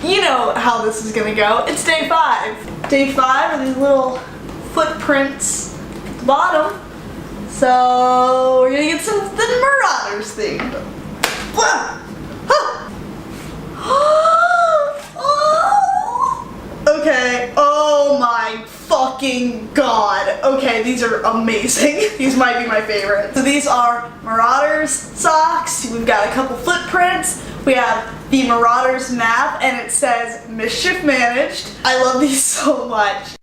You know how this is gonna go. It's day 5. Day 5 are these little footprints at the bottom. So we're gonna get some the Marauders themed. Okay, oh my fucking god. Okay, these are amazing. These might be my favorite. So these are Marauders socks. We've got a couple footprints. We have the Marauders map and it says Mischief Managed. I love these so much.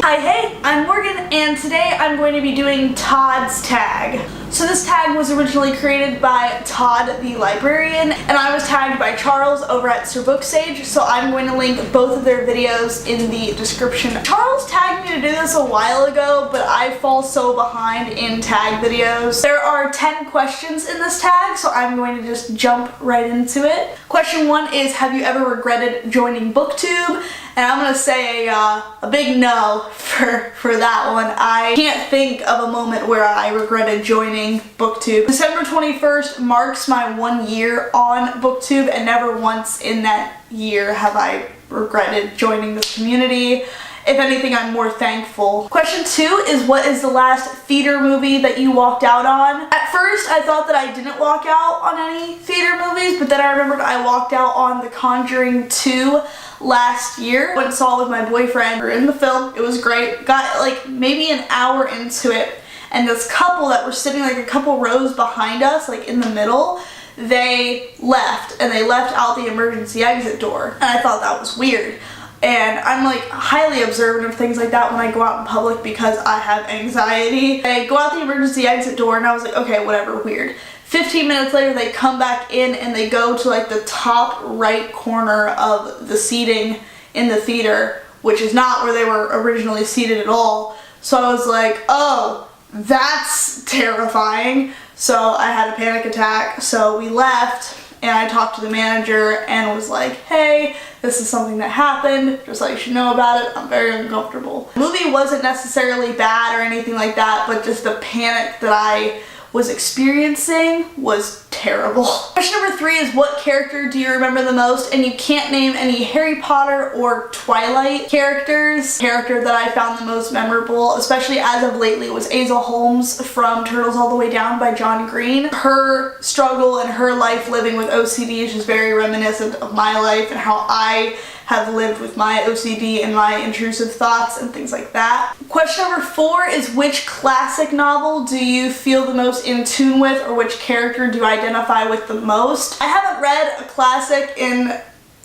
Hi, hey, I'm Morgan and today I'm going to be doing TODD'S TAG. So this tag was originally created by Todd the librarian and I was tagged by Charles over at Sir Booksage, so I'm going to link both of their videos in the description. Charles tagged me to do this a while ago, but I fall so behind in tag videos. There are 10 questions in this tag, so I'm going to just jump right into it. Question 1 is, have you ever regretted joining BookTube? And I'm going to say a big no for that one. I can't think of a moment where I regretted joining BookTube. December 21st marks my 1 year on BookTube, and never once in that year have I regretted joining this community. If anything, I'm more thankful. Question 2 is, what is the last theater movie that you walked out on? At first, I thought that I didn't walk out on any theater movies, but then I remembered I walked out on The Conjuring 2 last year. Went and saw it with my boyfriend. We were in the film. It was great. Got like maybe an hour into it, and this couple that were sitting like a couple rows behind us, like in the middle, they left, and they left out the emergency exit door. And I thought that was weird. And I'm like highly observant of things like that when I go out in public because I have anxiety. I go out the emergency exit door and I was like, okay, whatever, weird. 15 minutes later they come back in and they go to like the top right corner of the seating in the theater, which is not where they were originally seated at all. So I was like, oh, that's terrifying. So I had a panic attack. So we left and I talked to the manager and was like, hey, this is something that happened, just let you should know about it. I'm very uncomfortable. The movie wasn't necessarily bad or anything like that, but just the panic that I was experiencing was terrible. Question number 3 is, what character do you remember the most? And you can't name any Harry Potter or Twilight characters. The character that I found the most memorable, especially as of lately, was Azel Holmes from Turtles All the Way Down by John Green. Her struggle and her life living with OCD is just very reminiscent of my life and how I have lived with my OCD and my intrusive thoughts and things like that. Question number 4 is, which classic novel do you feel the most in tune with, or which character do you identify with the most? I haven't read a classic in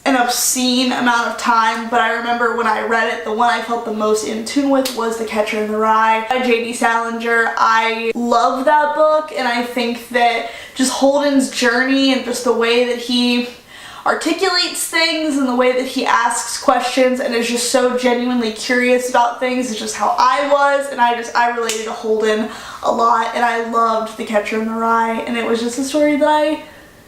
an obscene amount of time, but I remember when I read it, the one I felt the most in tune with was The Catcher in the Rye by J.D. Salinger. I love that book, and I think that just Holden's journey and just the way that he articulates things and the way that he asks questions and is just so genuinely curious about things is just how I was, and I related to Holden a lot, and I loved The Catcher in the Rye, and it was just a story that I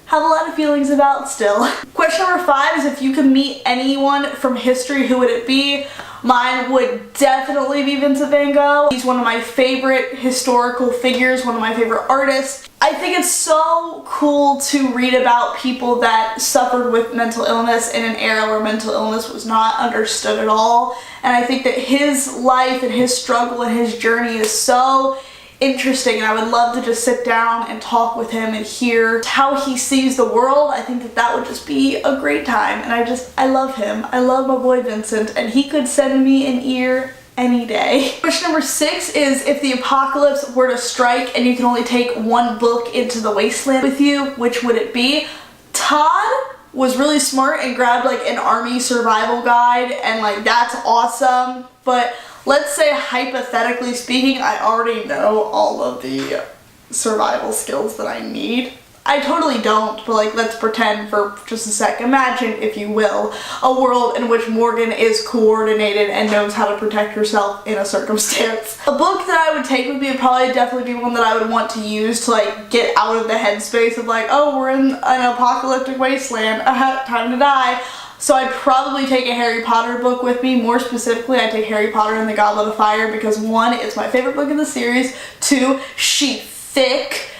have a lot of feelings about still. Question number 5 is, if you could meet anyone from history, who would it be? Mine would definitely be Vincent van Gogh. He's one of my favorite historical figures, one of my favorite artists. I think it's so cool to read about people that suffered with mental illness in an era where mental illness was not understood at all. And I think that his life and his struggle and his journey is so interesting, and I would love to just sit down and talk with him and hear how he sees the world. I think that that would just be a great time, and I love him. I love my boy Vincent, and he could send me an ear any day. Question number 6 is, if the apocalypse were to strike and you can only take one book into the wasteland with you, which would it be? Todd was really smart and grabbed like an army survival guide, and like that's awesome, but let's say, hypothetically speaking, I already know all of the survival skills that I need. I totally don't, but like, let's pretend for just a sec. Imagine, if you will, a world in which Morgan is coordinated and knows how to protect herself in a circumstance. A book that I would take with me would probably definitely be one that I would want to use to like get out of the headspace of like, oh, we're in an apocalyptic wasteland, time to die. So I'd probably take a Harry Potter book with me. More specifically, I'd take Harry Potter and the Goblet of Fire because 1, it's my favorite book in the series, 2, she's thick,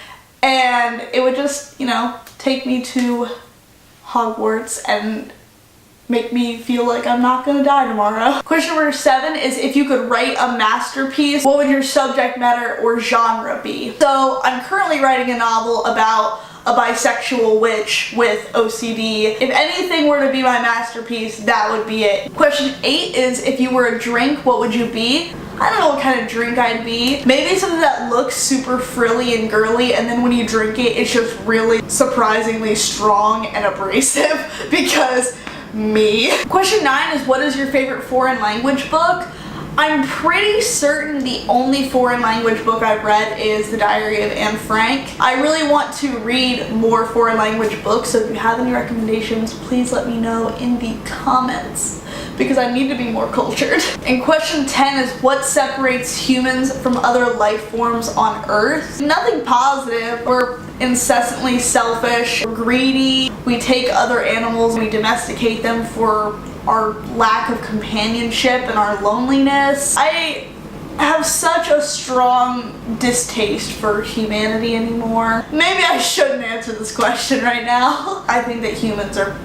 and it would just, you know, take me to Hogwarts and make me feel like I'm not gonna die tomorrow. Question number 7 is, if you could write a masterpiece, what would your subject matter or genre be? So I'm currently writing a novel about a bisexual witch with OCD. If anything were to be my masterpiece, that would be it. Question 8 is, if you were a drink, what would you be? I don't know what kind of drink I'd be. Maybe something that looks super frilly and girly, and then when you drink it, it's just really surprisingly strong and abrasive, because me. Question 9 is, what is your favorite foreign language book? I'm pretty certain the only foreign language book I've read is The Diary of Anne Frank. I really want to read more foreign language books, so if you have any recommendations, please let me know in the comments, because I need to be more cultured. And question 10 is, what separates humans from other life forms on Earth? Nothing positive. We're incessantly selfish, we're greedy, we take other animals, we domesticate them for our lack of companionship and our loneliness. I have such a strong distaste for humanity anymore. Maybe I shouldn't answer this question right now. I think that humans are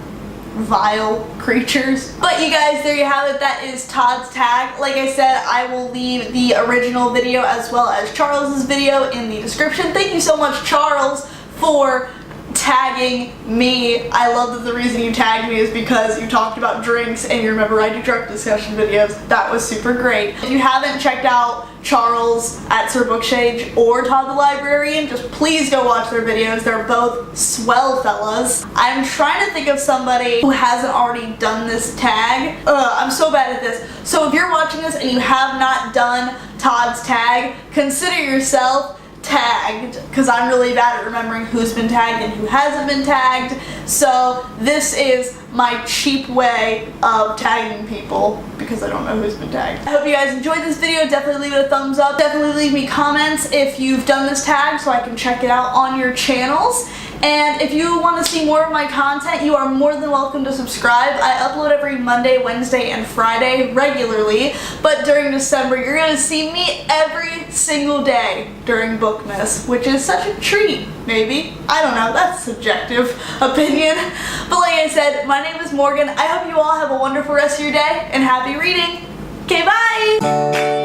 vile creatures. But you guys, there you have it. That is Todd's tag. Like I said, I will leave the original video as well as Charles's video in the description. Thank you so much, Charles, for tagging me. I love that the reason you tagged me is because you talked about drinks and you remember I do drunk discussion videos. That was super great. If you haven't checked out Charles at Sir Bookshage or Todd the Librarian, just please go watch their videos. They're both swell fellas. I'm trying to think of somebody who hasn't already done this tag. I'm so bad at this. So if you're watching this and you have not done Todd's tag, consider yourself tagged, because I'm really bad at remembering who's been tagged and who hasn't been tagged. So this is my cheap way of tagging people, because I don't know who's been tagged. I hope you guys enjoyed this video. Definitely leave it a thumbs up. Definitely leave me comments if you've done this tag so I can check it out on your channels. And if you want to see more of my content, you are more than welcome to subscribe. I upload every Monday, Wednesday, and Friday regularly, but during December, you're going to see me every single day during Bookmas, which is such a treat, maybe. I don't know, that's subjective opinion. But like I said, my name is Morgan. I hope you all have a wonderful rest of your day, and happy reading. Okay, bye!